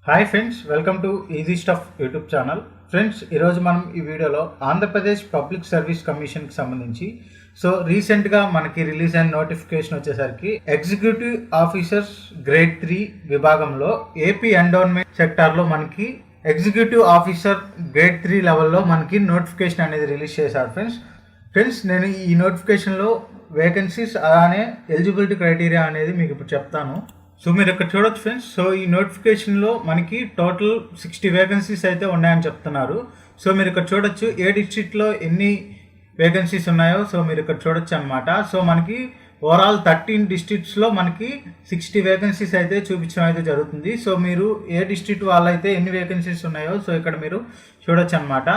Hi friends, welcome to easy stuff YouTube channel. Friends, ఈరోజు మనం ఈ వీడియోలో ఆంధ్రప్రదేశ్ పబ్లిక్ సర్వీస్ కమిషన్కి సంబంధించి రీసెంట్గా మనకి రిలీజ్ అయిన నోటిఫికేషన్ వచ్చేసరికి ఎగ్జిక్యూటివ్ ఆఫీసర్స్ గ్రేడ్ 3 విభాగంలో ఏపీ ఎండోన్మెంట్ సెక్టార్లో మనకి ఎగ్జిక్యూటివ్ ఆఫీసర్ గ్రేడ్ 3 లెవెల్లో మనకి నోటిఫికేషన్ అనేది రిలీజ్ చేశారు. ఫ్రెండ్స్ నేను ఈ నోటిఫికేషన్లో వేకెన్సీస్ అలానే ఎలిజిబిలిటీ క్రైటీరియా అనేది మీకు ఇప్పుడు చెప్తాను. మీరు ఇక్కడ చూడొచ్చు ఫ్రెండ్స్. ఈ నోటిఫికేషన్లో మనకి టోటల్ 60 వేకెన్సీస్ అయితే ఉన్నాయని చెప్తున్నారు. మీరు ఇక్కడ చూడొచ్చు ఏ డిస్ట్రిక్ట్లో ఎన్ని వేకెన్సీస్ ఉన్నాయో మీరు ఇక్కడ చూడొచ్చు అనమాట. మనకి ఓవరాల్ 13 డిస్ట్రిక్ట్స్లో మనకి 60 వేకెన్సీస్ అయితే చూపించడం అయితే జరుగుతుంది. మీరు ఏ డిస్ట్రిక్ట్ వాళ్ళైతే ఎన్ని వేకెన్సీస్ ఉన్నాయో ఇక్కడ మీరు చూడొచ్చు అనమాట.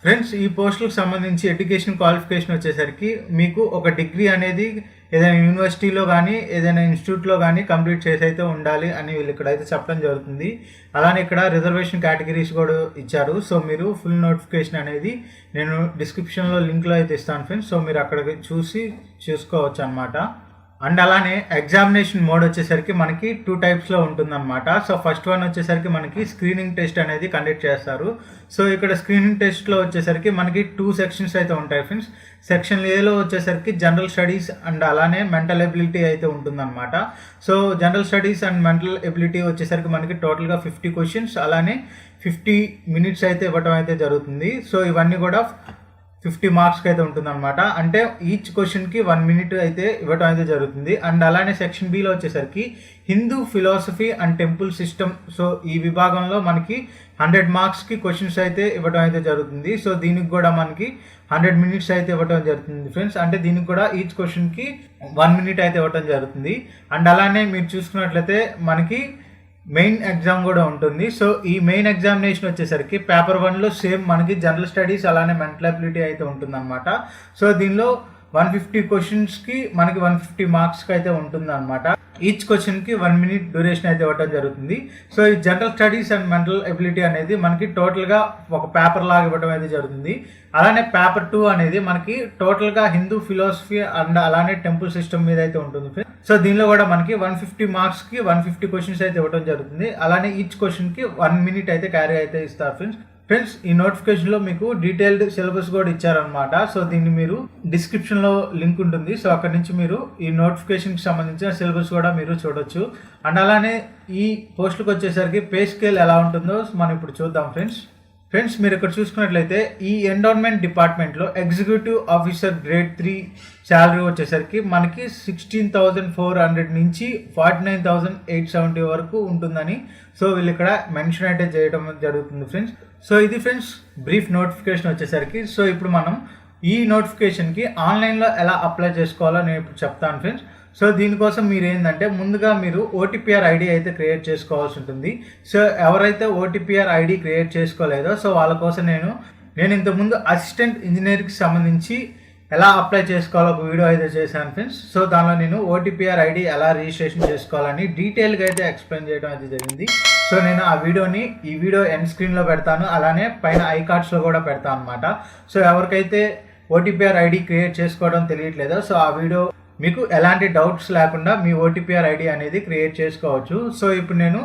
ఫ్రెండ్స్, ఈ పోస్టులకు సంబంధించి ఎడ్యుకేషన్ క్వాలిఫికేషన్ వచ్చేసరికి మీకు ఒక డిగ్రీ అనేది ఏదైనా యూనివర్సిటీలో కానీ ఏదైనా ఇన్స్టిట్యూట్లో కానీ కంప్లీట్ చేసి అయితే ఉండాలి అని వీళ్ళు ఇక్కడైతే చెప్పడం జరుగుతుంది. అలానే ఇక్కడ రిజర్వేషన్ కేటగిరీస్ కూడా ఇచ్చారు. మీరు ఫుల్ నోటిఫికేషన్ అనేది నేను డిస్క్రిప్షన్లో లింక్లో అయితే ఇస్తాను ఫ్రెండ్స్. మీరు అక్కడ చూసుకోవచ్చు అనమాట. అండ్ అలానే ఎగ్జామినేషన్ మోడ్ వచ్చేసరికి మనకి 2 టైప్స్లో ఉంటుందన్నమాట. ఫస్ట్ వన్ వచ్చేసరికి మనకి స్క్రీనింగ్ టెస్ట్ అనేది కండక్ట్ చేస్తారు. ఇక్కడ స్క్రీనింగ్ టెస్ట్లో వచ్చేసరికి మనకి 2 సెక్షన్స్ అయితే ఉంటాయి ఫ్రెండ్స్. సెక్షన్ ఏలో వచ్చేసరికి జనరల్ స్టడీస్ అండ్ అలానే మెంటల్ ఎబిలిటీ అయితే ఉంటుందన్నమాట. General studies and mental ability వచ్చేసరికి మనకి టోటల్గా 50 క్వశ్చన్స్ అలానే 50 మినిట్స్ అయితే ఇవ్వడం అయితే జరుగుతుంది. ఇవన్నీ కూడా 50 మార్క్స్కి అయితే ఉంటుందన్నమాట. అంటే ఈచ్ క్వశ్చన్కి 1 మినిట్ అయితే ఇవ్వడం అయితే జరుగుతుంది. అండ్ అలానే సెక్షన్ బిలో వచ్చేసరికి Hindu philosophy and temple system ఈ విభాగంలో మనకి 100 మార్క్స్కి క్వశ్చన్స్ అయితే ఇవ్వడం అయితే జరుగుతుంది. దీనికి కూడా మనకి 100 మినిట్స్ అయితే ఇవ్వడం జరుగుతుంది ఫ్రెండ్స్. అంటే దీనికి కూడా ఈచ్ క్వశ్చన్కి 1 మినిట్ అయితే ఇవ్వడం జరుగుతుంది. అండ్ అలానే మీరు చూసుకున్నట్లయితే మనకి మెయిన్ ఎగ్జామ్ కూడా ఉంటుంది. ఈ మెయిన్ ఎగ్జామినేషన్ వచ్చేసరికి పేపర్ 1లో సేమ్ మనకి జనరల్ స్టడీస్ అలానే మెంటల్ ఎబిలిటీ అయితే ఉంటుందన్నమాట. దీనిలో 150 క్వశ్చన్స్కి మనకి 150 మార్క్స్కి అయితే ఉంటుందన్నమాట. ఈచ్ క్వశ్చన్కి 1 మినిట్ డ్యూరేషన్ అయితే ఇవ్వడం జరుగుతుంది. ఈ general studies and mental ability అనేది మనకి టోటల్గా ఒక పేపర్ లాగా ఇవ్వడం అయితే జరుగుతుంది. అలానే పేపర్ 2 అనేది మనకి టోటల్గా హిందూ ఫిలాసఫీ అండ్ అలానే టెంపుల్ సిస్టమ్ మీద అయితే ఉంటుంది. దీనిలో కూడా మనకి 150 మార్క్స్కి 150 క్వశ్చన్స్ అయితే ఇవ్వడం జరుగుతుంది. అలానే ఈచ్ క్వశ్చన్కి 1 మినిట్ అయితే క్యారీ అయితే ఇస్తారు ఫ్రెండ్స్. ఈ నోటిఫికేషన్లో మీకు డీటెయిల్డ్ సిలబస్ కూడా ఇచ్చారనమాట. దీన్ని మీరు డిస్క్రిప్షన్లో లింక్ ఉంటుంది. అక్కడ నుంచి మీరు ఈ నోటిఫికేషన్కి సంబంధించిన సిలబస్ కూడా మీరు చూడొచ్చు. అండ్ అలానే ఈ పోస్టులకు వచ్చేసరికి పే స్కేల్ ఎలా ఉంటుందో మనం ఇప్పుడు చూద్దాం ఫ్రెండ్స్. మీరు ఇక్కడ చూసుకున్నట్లయితే ఈ ఎండోన్మెంట్ డిపార్ట్మెంట్లో ఎగ్జిక్యూటివ్ ఆఫీసర్ గ్రేడ్ 3 శాలరీ వచ్చేసరికి మనకి 16,400 నుంచి 49,870 వరకు ఉంటుందని వీళ్ళు ఇక్కడ మెన్షన్ అయితే చేయడం జరుగుతుంది ఫ్రెండ్స్. ఇది ఫ్రెండ్స్ బ్రీఫ్ నోటిఫికేషన్ వచ్చేసరికి. ఇప్పుడు మనం ఈ నోటిఫికేషన్కి ఆన్లైన్లో ఎలా అప్లై చేసుకోవాలో నేను ఇప్పుడు చెప్తాను ఫ్రెండ్స్. దీనికోసం మీరు ఏంటంటే ముందుగా మీరు ఓటీపీఆర్ ఐడి అయితే క్రియేట్ చేసుకోవాల్సి ఉంటుంది. ఎవరైతే ఓటీపీఆర్ ఐడి క్రియేట్ చేసుకోలేదో వాళ్ళ కోసం నేను ఇంతకుముందు అసిస్టెంట్ ఇంజనీర్కి సంబంధించి ఎలా అప్లై చేసుకోవాలో ఒక వీడియో అయితే చేశాను ఫ్రెండ్స్. దానిలో నేను ఓటీపీఆర్ ఐడి ఎలా రిజిస్ట్రేషన్ చేసుకోవాలని డీటెయిల్గా అయితే ఎక్స్ప్లెయిన్ చేయడం అయితే జరిగింది. నేను ఆ వీడియోని ఈ వీడియో ఎండ్ స్క్రీన్లో పెడతాను, అలానే పైన ఐ కార్డ్స్లో కూడా పెడతాను అనమాట. ఎవరికైతే ఓటీపీఆర్ ఐడి క్రియేట్ చేసుకోవడం తెలియట్లేదో ఆ వీడియో మీకు ఎలాంటి డౌట్స్ లేకుండా మీ ఓటీపీఆర్ ఐడి అనేది క్రియేట్ చేసుకోవచ్చు. ఇప్పుడు నేను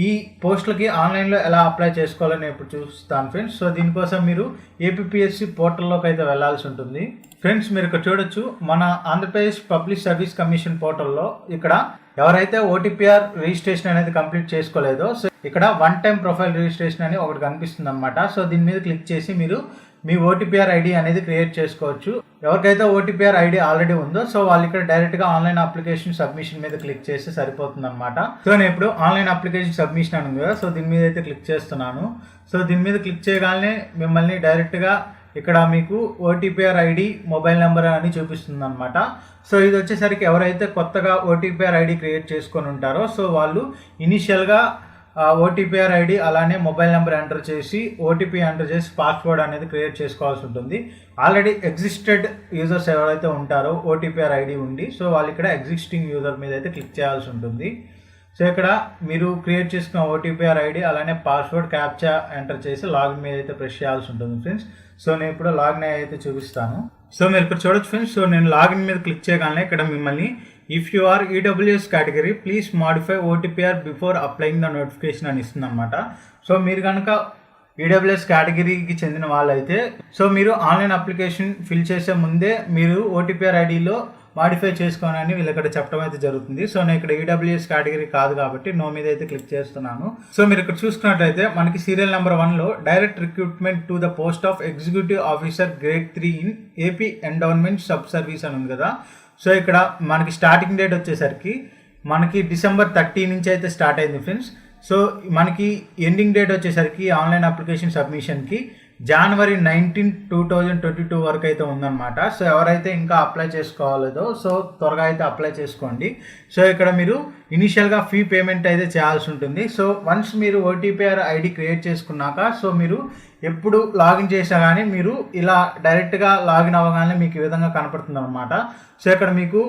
ఈ పోస్టులకి ఆన్లైన్లో ఎలా అప్లై చేసుకోవాలని ఇప్పుడు చూస్తాను ఫ్రెండ్స్. దీనికోసం మీరు ఏపీఎస్సి పోర్టల్లోకి అయితే వెళ్ళాల్సి ఉంటుంది ఫ్రెండ్స్. మీరు ఇక్కడ చూడొచ్చు మన ఆంధ్రప్రదేశ్ పబ్లిక్ సర్వీస్ కమిషన్ పోర్టల్లో ఇక్కడ ఎవరైతే ఓటీపీఆర్ రిజిస్ట్రేషన్ అనేది కంప్లీట్ చేసుకోలేదో ఇక్కడ 1 టైం ప్రొఫైల్ రిజిస్ట్రేషన్ అని ఒకటి కనిపిస్తుంది అనమాట. దీని మీద క్లిక్ చేసి మీరు మీ ఓటీపీఆర్ ఐడి అనేది క్రియేట్ చేసుకోవచ్చు. ఎవరికైతే ఓటీపీఆర్ ఐడి ఆల్రెడీ ఉందో వాళ్ళు ఇక్కడ డైరెక్ట్గా ఆన్లైన్ అప్లికేషన్ సబ్మిషన్ మీద క్లిక్ చేస్తే సరిపోతుంది అనమాట. నేను ఇప్పుడు ఆన్లైన్ అప్లికేషన్ సబ్మిషన్ అని ఉంది కదా, దీని మీద అయితే క్లిక్ చేస్తున్నాను. దీని మీద క్లిక్ చేయగానే మిమ్మల్ని డైరెక్ట్గా ఇక్కడ మీకు ఓటీపీఆర్ ఐడి మొబైల్ నెంబర్ అని చూపిస్తుంది అనమాట. ఇది వచ్చేసరికి ఎవరైతే కొత్తగా ఓటీపీఆర్ ఐడి క్రియేట్ చేసుకొని ఉంటారో వాళ్ళు ఇనిషియల్గా ఓటీపీఆర్ ఐడి అలానే మొబైల్ నెంబర్ ఎంటర్ చేసి ఓటీపీ ఎంటర్ చేసి పాస్వర్డ్ అనేది క్రియేట్ చేసుకోవాల్సి ఉంటుంది. ఆల్రెడీ ఎగ్జిస్టెడ్ యూజర్స్ ఎవరైతే ఉంటారో ఓటీపీఆర్ ఐడి ఉండి వాళ్ళు ఇక్కడ ఎగ్జిస్టింగ్ యూజర్ మీద అయితే క్లిక్ చేయాల్సి ఉంటుంది. ఇక్కడ మీరు క్రియేట్ చేసుకున్న ఓటీపీఆర్ ఐడి అలానే పాస్వర్డ్ క్యాప్చా ఎంటర్ చేసి లాగిన్ మీద అయితే ప్రెస్ చేయాల్సి ఉంటుంది ఫ్రెండ్స్. నేను ఇప్పుడు లాగిన్ అయితే చూపిస్తాను. మీరు ఇక్కడ చూడొచ్చు ఫ్రెండ్స్. నేను లాగిన్ మీద క్లిక్ చేయగానే ఇక్కడ మిమ్మల్ని if you are EWS category please modify OTPR before applying the notification అని ఇస్తుంది అనమాట. సో మీరు కనుక ఈడబ్ల్యూఎస్ కేటగిరీకి చెందిన వాళ్ళైతే సో మీరు ఆన్లైన్ అప్లికేషన్ ఫిల్ చేసే ముందే మీరు ఓటీపీఆర్ ఐడిలో మాడిఫై చేసుకోనని వీళ్ళు ఇక్కడ చెప్పడం అయితే జరుగుతుంది. సో నేను ఇక్కడ ఈడబ్ల్యూఎస్ కేటగిరీ కాదు కాబట్టి నో మీద అయితే క్లిక్ చేస్తున్నాను. సో మీరు ఇక్కడ చూసుకున్నట్లయితే మనకి సీరియల్ నెంబర్ 1లో direct recruitment to the post of executive officer grade 3 in AP endowment sub service అని ఉంది కదా. సో ఇక్కడ మనకి స్టార్టింగ్ డేట్ వచ్చేసరికి మనకి December 30 నుంచి అయితే స్టార్ట్ అయింది ఫ్రెండ్స్. సో మనకి ఎండింగ్ డేట్ వచ్చేసరికి ఆన్లైన్ అప్లికేషన్ సబ్మిషన్కి January 19, 2022 వరకు అయితే ఉందన్నమాట. సో ఎవరైతే ఇంకా అప్లై చేసుకోవాలేదో సో త్వరగా అయితే అప్లై చేసుకోండి. సో ఇక్కడ మీరు ఇనిషియల్గా ఫీ పేమెంట్ అయితే చేయాల్సి ఉంటుంది. సో వన్స్ మీరు ఓటీపీఆర్ ఐడి క్రియేట్ చేసుకున్నాక సో మీరు ఎప్పుడు లాగిన్ చేసినా కానీ మీరు ఇలా డైరెక్ట్గా లాగిన్ అవ్వగానే మీకు ఈ విధంగా కనపడుతుంది అనమాట. సో ఇక్కడ మీకు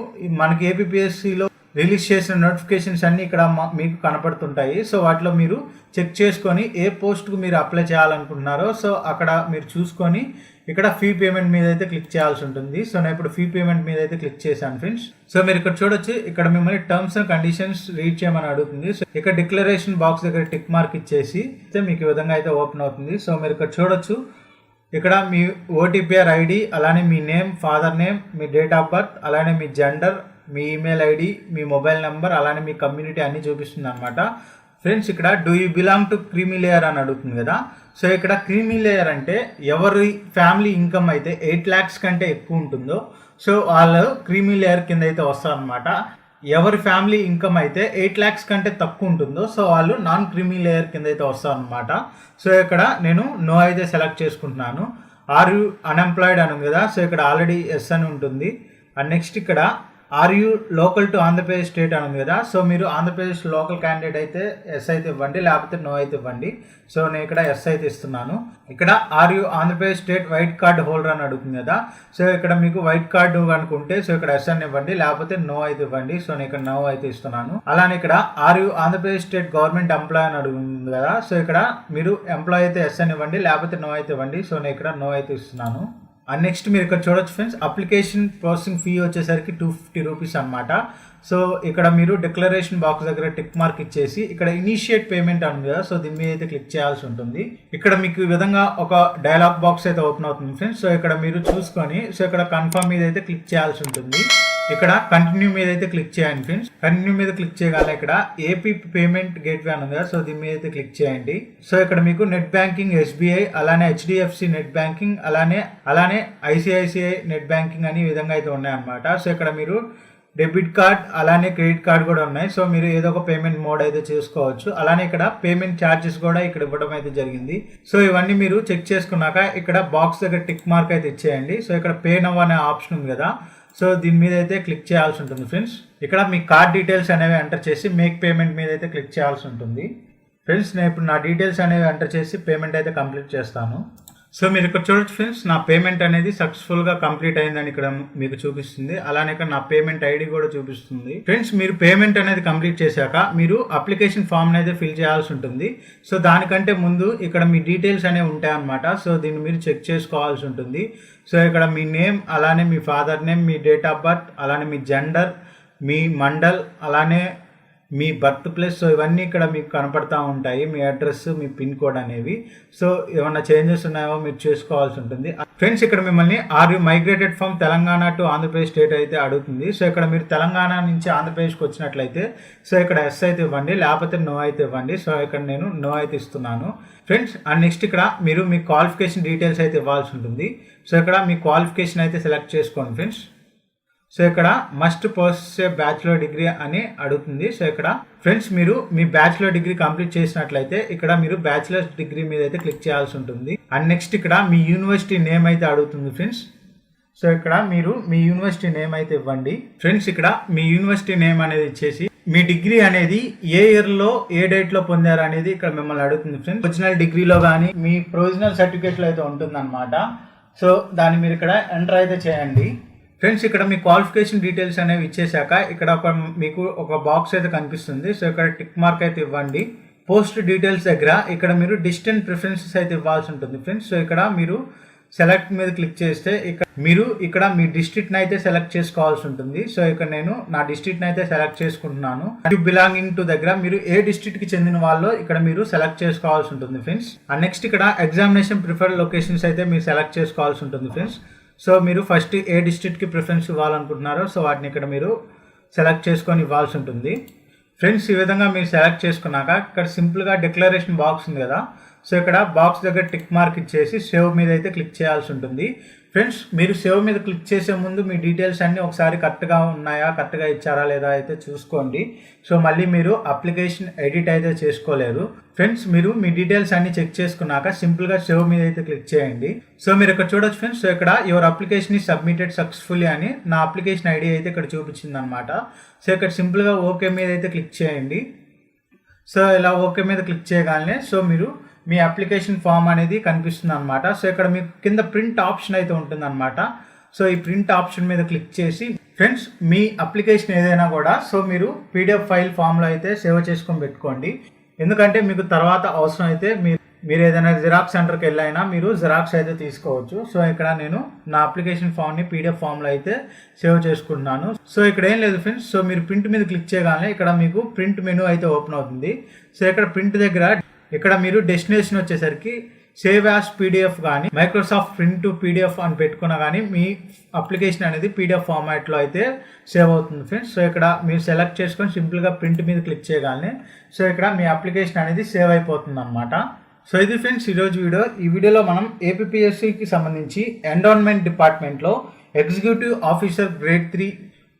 మనకి ఏపీపీఎస్సీలో రిలీజ్ చేసిన నోటిఫికేషన్స్ అన్నీ ఇక్కడ మీకు కనపడుతుంటాయి. సో వాటిలో మీరు చెక్ చేసుకొని ఏ పోస్ట్కు మీరు అప్లై చేయాలనుకుంటున్నారో సో అక్కడ మీరు చూసుకొని ఇక్కడ ఫీ పేమెంట్ మీద అయితే క్లిక్ చేయాల్సి ఉంటుంది. సో నేను ఇప్పుడు ఫీ పేమెంట్ మీద అయితే క్లిక్ చేశాను ఫ్రెండ్స్. సో మీరు ఇక్కడ చూడొచ్చు, ఇక్కడ మిమ్మల్ని టర్మ్స్ అండ్ కండిషన్స్ రీడ్ చేయమని అడుగుతుంది. సో ఇక్కడ డిక్లరేషన్ బాక్స్ దగ్గర టిక్ మార్క్ ఇచ్చేసి మీకు ఈ విధంగా అయితే ఓపెన్ అవుతుంది. సో మీరు ఇక్కడ చూడొచ్చు, ఇక్కడ మీ ఓటీపీఆర్ ఐడి, అలానే మీ నేమ్, ఫాదర్ నేమ్, మీ డేట్ ఆఫ్ బర్త్, అలానే మీ జెండర్, మీ ఈమెయిల్ ఐడి, మీ మొబైల్ నెంబర్, అలానే మీ కమ్యూనిటీ అన్నీ చూపిస్తుంది అనమాట. ఫ్రెండ్స్ ఇక్కడ do you belong to creamy layer అని అడుగుతుంది కదా. సో ఇక్కడ క్రీమీ లేయర్ అంటే ఎవరి ఫ్యామిలీ ఇన్కమ్ అయితే 8 lakhs కంటే ఎక్కువ ఉంటుందో సో వాళ్ళు క్రీమీ లేయర్ కింద అయితే వస్తారనమాట. ఎవరి ఫ్యామిలీ ఇన్కమ్ అయితే 8 lakhs కంటే తక్కువ ఉంటుందో సో వాళ్ళు నాన్ క్రీమీ లేయర్ కింద అయితే వస్తారనమాట. సో ఇక్కడ నేను నో అయితే సెలెక్ట్ చేసుకుంటున్నాను. ఆర్ యూ అన్ఎంప్లాయిడ్ అని ఉంది కదా. సో ఇక్కడ ఆల్రెడీ ఎస్ అని ఉంటుంది. అండ్ నెక్స్ట్ ఇక్కడ are you local to Andhra Pradesh state అని ఉంది కదా. సో మీరు ఆంధ్రప్రదేశ్ లోకల్ క్యాండిడేట్ అయితే ఎస్ అయితే ఇవ్వండి, లేకపోతే నో అయితే ఇవ్వండి. సో నేను ఇక్కడ ఎస్ అయితే ఇస్తున్నాను. ఇక్కడ are you Andhra Pradesh state white card holder అని అడుగుతుంది కదా. సో ఇక్కడ మీకు వైట్ కార్డు అనుకుంటే సో ఇక్కడ ఎస్ అని ఇవ్వండి, లేకపోతే నో అయితే ఇవ్వండి. సో నేను ఇక్కడ నో అయితే ఇస్తున్నాను. అలానే ఇక్కడ are you Andhra Pradesh state government employee అని అడుగుతుంది కదా. సో ఇక్కడ మీరు ఎంప్లాయ్ అయితే ఎస్ అని ఇవ్వండి, లేకపోతే నో అయితే ఇవ్వండి. సో నేను ఇక్కడ నో అయితే ఇస్తున్నాను. అండ్ నెక్స్ట్ మీరు ఇక్కడ చూడొచ్చు ఫ్రెండ్స్, అప్లికేషన్ ప్రాసెసింగ్ ఫీ వచ్చేసరికి 250 రూపీస్ అనమాట. సో ఇక్కడ మీరు డిక్లరేషన్ బాక్స్ దగ్గర టిక్ మార్క్ ఇచ్చేసి ఇక్కడ ఇనిషియేట్ పేమెంట్ అని కదా. సో దీని మీద అయితే క్లిక్ చేయాల్సి ఉంటుంది. ఇక్కడ మీకు ఈ విధంగా ఒక డైలాగ్ బాక్స్ అయితే ఓపెన్ అవుతుంది ఫ్రెండ్స్. సో ఇక్కడ మీరు చూసుకొని సో ఇక్కడ కన్ఫర్మ్ మీద అయితే క్లిక్ చేయాల్సి ఉంటుంది. ఇక్కడ కంటిన్యూ మీద అయితే క్లిక్ చేయండి ఫ్రెండ్స్. కంటిన్యూ మీద క్లిక్ చేయగల ఇక్కడ ఏపీ పేమెంట్ గేట్వే అని ఉంది కదా. సో దీని మీద అయితే క్లిక్ చేయండి. సో ఇక్కడ మీకు నెట్ బ్యాంకింగ్ ఎస్బీఐ, అలానే హెచ్డిఎఫ్సి నెట్ బ్యాంకింగ్, అలానే ఐసిఐసిఐ నెట్ బ్యాంకింగ్ అని ఈ విధంగా అయితే ఉన్నాయన్నమాట. సో ఇక్కడ మీరు డెబిట్ కార్డ్ అలానే క్రెడిట్ కార్డ్ కూడా ఉన్నాయి. సో మీరు ఏదో ఒక పేమెంట్ మోడ్ అయితే చేసుకోవచ్చు. అలానే ఇక్కడ పేమెంట్ ఛార్జెస్ కూడా ఇక్కడ ఇవ్వడం అయితే జరిగింది. సో ఇవన్నీ మీరు చెక్ చేసుకున్నాక ఇక్కడ బాక్స్ దగ్గర టిక్ మార్క్ అయితే ఇచ్చేయండి. సో ఇక్కడ పే నౌ అనే ఆప్షన్ ఉంది కదా. సో దీని మీద అయితే క్లిక్ చేయాల్సి ఉంటుంది ఫ్రెండ్స్. ఇక్కడ మీ కార్డ్ డీటెయిల్స్ అనేవి ఎంటర్ చేసి మేక్ పేమెంట్ మీద అయితే క్లిక్ చేయాల్సి ఉంటుంది ఫ్రెండ్స్. నేను ఇప్పుడు నా డీటెయిల్స్ అనేవి ఎంటర్ చేసి పేమెంట్ అయితే కంప్లీట్ చేస్తాను. సో మీరు ఇక్కడ చూడొచ్చు ఫ్రెండ్స్, నా పేమెంట్ అనేది సక్సెస్ఫుల్గా కంప్లీట్ అయిందని ఇక్కడ మీకు చూపిస్తుంది. అలానే ఇక్కడ నా పేమెంట్ ఐడి కూడా చూపిస్తుంది. ఫ్రెండ్స్ మీరు పేమెంట్ అనేది కంప్లీట్ చేశాక మీరు అప్లికేషన్ ఫామ్ అయితే ఫిల్ చేయాల్సి ఉంటుంది. సో దానికంటే ముందు ఇక్కడ మీ డీటెయిల్స్ అనేవి ఉంటాయన్నమాట. సో దీన్ని మీరు చెక్ చేసుకోవాల్సి ఉంటుంది. సో ఇక్కడ మీ నేమ్, అలానే మీ ఫాదర్ నేమ్, మీ డేట్ ఆఫ్ బర్త్, అలానే మీ జెండర్, మీ మండల్, అలానే మీ బర్త్ ప్లేస్. సో ఇవన్నీ ఇక్కడ మీకు కనపడతా ఉంటాయి. మీ అడ్రస్, మీ పిన్ కోడ్ అనేవి. సో ఏమన్నా చేంజెస్ ఉన్నాయో మీరు చేసుకోవాల్సి ఉంటుంది ఫ్రెండ్స్. ఇక్కడ మిమ్మల్ని are you migrated from Telangana to Andhra Pradesh state అయితే అడుగుతుంది. సో ఇక్కడ మీరు తెలంగాణ నుంచి ఆంధ్రప్రదేశ్కి వచ్చినట్లయితే సో ఇక్కడ ఎస్ అయితే ఇవ్వండి, లేకపోతే నో అయితే ఇవ్వండి. సో ఇక్కడ నేను నో అయితే ఇస్తున్నాను ఫ్రెండ్స్. అండ్ నెక్స్ట్ ఇక్కడ మీరు మీ క్వాలిఫికేషన్ డీటెయిల్స్ అయితే ఇవ్వాల్సి ఉంటుంది. సో ఇక్కడ మీ క్వాలిఫికేషన్ అయితే సెలెక్ట్ చేసుకోండి ఫ్రెండ్స్. సో ఇక్కడ మస్ట్ పొసెస్ బ్యాచిలర్ డిగ్రీ అని అడుగుతుంది. సో ఇక్కడ ఫ్రెండ్స్ మీరు మీ బ్యాచిలర్ డిగ్రీ కంప్లీట్ చేసినట్లయితే ఇక్కడ మీరు బ్యాచిలర్ డిగ్రీ మీద అయితే క్లిక్ చేయాల్సి ఉంటుంది. అండ్ నెక్స్ట్ ఇక్కడ మీ యూనివర్సిటీ నేమ్ అయితే అడుగుతుంది ఫ్రెండ్స్. సో ఇక్కడ మీరు మీ యూనివర్సిటీ నేమ్ అయితే ఇవ్వండి ఫ్రెండ్స్. ఇక్కడ మీ యూనివర్సిటీ నేమ్ అనేది ఇచ్చేసి మీ డిగ్రీ అనేది ఏ ఇయర్లో ఏ డేట్లో పొందారు అనేది ఇక్కడ మిమ్మల్ని అడుగుతుంది ఫ్రెండ్స్. ఒరిజినల్ డిగ్రీలో కానీ మీ ప్రొవిజనల్ సర్టిఫికేట్లో అయితే ఉంటుంది అనమాట. సో దాన్ని మీరు ఇక్కడ ఎంటర్ అయితే చేయండి ఫ్రెండ్స్. ఇక్కడ మీ క్వాలిఫికేషన్ డీటెయిల్స్ అనేవి ఇచ్చేసాక ఇక్కడ మీకు ఒక బాక్స్ అయితే కనిపిస్తుంది. సో ఇక్కడ టిక్ మార్క్ అయితే ఇవ్వండి. పోస్ట్ డీటెయిల్స్ దగ్గర ఇక్కడ మీరు డిస్టెన్స్ ప్రిఫరెన్సెస్ అయితే ఇవ్వాల్సి ఉంటుంది ఫ్రెండ్స్. సో ఇక్కడ మీరు సెలెక్ట్ మీద క్లిక్ చేస్తే ఇక్కడ మీ డిస్ట్రిక్ట్ని అయితే సెలెక్ట్ చేసుకోవాల్సి ఉంటుంది. సో ఇక్కడ నేను నా డిస్ట్రిక్ట్ని అయితే సెలెక్ట్ చేసుకుంటున్నాను. బిలాంగింగ్ టు దగ్గర మీరు ఏ డిస్ట్రిక్ట్ కి చెందిన వాళ్ళో ఇక్కడ మీరు సెలెక్ట్ చేసుకోవాల్సి ఉంటుంది ఫ్రెండ్స్. అండ్ నెక్స్ట్ ఇక్కడ ఎగ్జామినేషన్ ప్రిఫర్డ్ లొకేషన్స్ అయితే మీరు సెలెక్ట్ చేసుకోవాల్సి ఉంటుంది ఫ్రెండ్స్. సో మీరు ఫస్ట్ ఏ డిస్ట్రిక్ట్ కి ప్రిఫరెన్స్ ఇవ్వాలనుకుంటున్నారో సో వాటిని ఇక్కడ మీరు సెలెక్ట్ చేసుకొని ఇవ్వాల్సి ఉంటుంది ఫ్రెండ్స్. ఈ విధంగా మీరు సెలెక్ట్ చేసుకున్నాక ఇక్కడ సింపుల్గా డిక్లరేషన్ బాక్స్ ఉంది కదా, సో ఇక్కడ బాక్స్ దగ్గర టిక్ మార్క్ ఇచ్చేసి సేవ్ మీద అయితే క్లిక్ చేయాల్సి ఉంటుంది ఫ్రెండ్స్. మీరు సేవ్ మీద క్లిక్ చేసే ముందు మీ డీటెయిల్స్ అన్నీ ఒకసారి కరెక్ట్గా ఉన్నాయా, కరెక్ట్గా ఇచ్చారా లేదా అయితే చూసుకోండి. సో మళ్ళీ మీరు అప్లికేషన్ ఎడిట్ అయితే చేసుకోలేరు ఫ్రెండ్స్. మీరు మీ డీటెయిల్స్ అన్ని చెక్ చేసుకున్నాక సింపుల్గా సేవ్ మీద అయితే క్లిక్ చేయండి. సో మీరు ఇక్కడ చూడొచ్చు ఫ్రెండ్స్, సో ఇక్కడ your application is submitted successfully అని నా అప్లికేషన్ ఐడి అయితే ఇక్కడ చూపించింది అనమాట. సో ఇక్కడ సింపుల్గా ఓకే మీద అయితే క్లిక్ చేయండి. సో ఇలా ఓకే మీద క్లిక్ చేయగానే సో మీరు మీ అప్లికేషన్ ఫామ్ అనేది కనిపిస్తుంది అనమాట. సో ఇక్కడ మీకు కింద ప్రింట్ ఆప్షన్ అయితే ఉంటుంది అనమాట. సో ఈ ప్రింట్ ఆప్షన్ మీద క్లిక్ చేసి ఫ్రెండ్స్ మీ అప్లికేషన్ ఏదైనా కూడా సో మీరు పీడిఎఫ్ ఫైల్ ఫామ్లో అయితే సేవ్ చేసుకొని పెట్టుకోండి. ఎందుకంటే మీకు తర్వాత అవసరం అయితే మీరు ఏదైనా జిరాక్స్ సెంటర్కి వెళ్ళైనా మీరు జిరాక్స్ అయితే తీసుకోవచ్చు. సో ఇక్కడ నేను నా అప్లికేషన్ ఫామ్ని పీడిఎఫ్ ఫామ్లో అయితే సేవ్ చేసుకుంటున్నాను. సో ఇక్కడ ఏం లేదు ఫ్రెండ్స్, సో మీరు ప్రింట్ మీద క్లిక్ చేయగానే ఇక్కడ మీకు ప్రింట్ మెనూ అయితే ఓపెన్ అవుతుంది. సో ఇక్కడ ప్రింట్ దగ్గర ఇక్కడ మీరు డెస్టినేషన్ వచ్చేసరికి సేవ్ యాజ్ పీడిఎఫ్ కానీ మైక్రోసాఫ్ట్ ప్రింట్ టు పీడిఎఫ్ అని పెట్టుకున్నా కానీ మీ అప్లికేషన్ అనేది పీడిఎఫ్ ఫార్మాట్లో అయితే సేవ్ అవుతుంది ఫ్రెండ్స్. సో ఇక్కడ మీరు సెలెక్ట్ చేసుకొని సింపుల్గా ప్రింట్ మీద క్లిక్ చేయగానే సో ఇక్కడ మీ అప్లికేషన్ అనేది సేవ్ అయిపోతుంది అనమాట. సో ఇది ఫ్రెండ్స్ ఈరోజు వీడియో. ఈ వీడియోలో మనం ఏపీపీఎస్సీకి సంబంధించి ఎండోన్మెంట్ డిపార్ట్మెంట్లో ఎగ్జిక్యూటివ్ ఆఫీసర్ గ్రేడ్ 3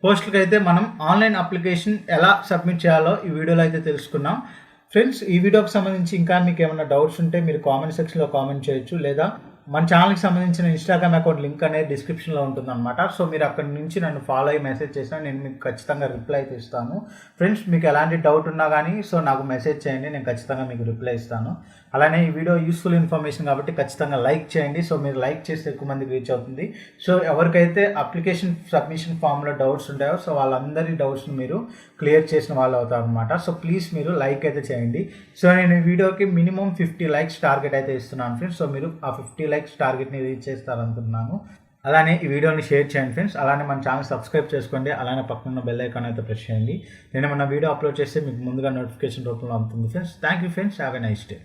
పోస్టులకి అయితే మనం ఆన్లైన్ అప్లికేషన్ ఎలా సబ్మిట్ చేయాలో ఈ వీడియోలో అయితే తెలుసుకున్నాం ఫ్రెండ్స్. ఈ వీడియోకి సంబంధించి ఇంకా మీకు ఏమైనా డౌట్స్ ఉంటే మీరు కామెంట్ సెక్షన్లో కామెంట్ చేయొచ్చు, లేదా మన ఛానల్కి సంబంధించిన ఇన్స్టాగ్రామ్ అకౌంట్ లింక్ అనేది డిస్క్రిప్షన్లో ఉంటుందన్నమాట. సో మీరు అక్కడి నుంచి నన్ను ఫాలో అయ్యి మెసేజ్ చేసినా నేను మీకు ఖచ్చితంగా రిప్లై అయితే ఇస్తాను ఫ్రెండ్స్. మీకు ఎలాంటి డౌట్ ఉన్నా కానీ సో నాకు మెసేజ్ చేయండి, నేను ఖచ్చితంగా మీకు రిప్లై ఇస్తాను. అలానే ఈ వీడియో యూస్ఫుల్ ఇన్ఫర్మేషన్ కాబట్టి ఖచ్చితంగా లైక్ చేయండి. సో మీరు లైక్ చేస్తే ఎక్కువ మందికి రీచ్ అవుతుంది. సో ఎవరికైతే అప్లికేషన్ సబ్మిషన్ ఫామ్లో డౌట్స్ ఉంటాయో సో వాళ్ళందరి డౌట్స్ని మీరు క్లియర్ చేసిన వాళ్ళు అవుతారు అనమాట. సో ప్లీజ్ మీరు లైక్ అయితే చేయండి. సో నేను ఈ వీడియోకి మినిమం 50 లైక్స్ టార్గెట్ అయితే ఇస్తున్నాను ఫ్రెండ్స్. సో మీరు ఆ 50 లైక్స్ టార్గెట్ని రీచ్ చేస్తారనుకుంటున్నాను. అలానే ఈ వీడియోని షేర్ చేయండి ఫ్రెండ్స్. అలానే మన ఛానల్ సబ్స్క్రైబ్ చేసుకోండి. అలానే పక్కన బెల్ ఐకాన్ అయితే ప్రెస్ చేయండి. నేను మన వీడియో అప్లోడ్ చేస్తే మీకు ముందుగా నోటిఫికేషన్ రూపంలో అవుతుంది friends. Thank you friends, have a nice day.